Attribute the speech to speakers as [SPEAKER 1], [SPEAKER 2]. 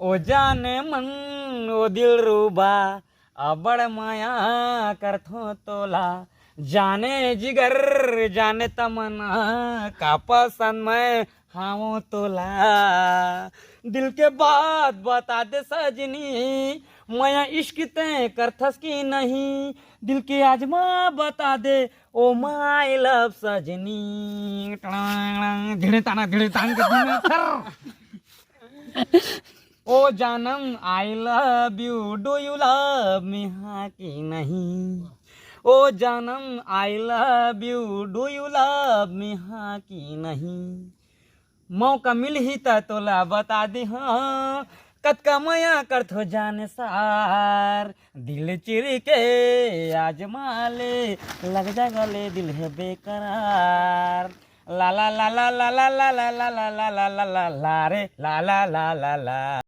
[SPEAKER 1] ओ जाने मन ओ दिल रूबा अबड़ माया करथो तोला जाने जिगर जाने तमन्ना का पसंद मैं हाँ तोला दिल के बात बता दे सजनी मैं इश्क ते करथस की नहीं दिल के आजमा बता दे ओ माय लव सजनी धीरे ताना ओ जानम I love you do you love me हाँ कि नहीं ओ जानम I love you do you love me हाँ कि नहीं मौका मिल ही तोला बता दे हाँ कतका मया करथो जाने सार दिल चिर के आजमा ले लग जा गले दिल है बेकरार ला ला ला ला ला ला ला ला ला ला ला ला ला ला रे ला ला ला ला ला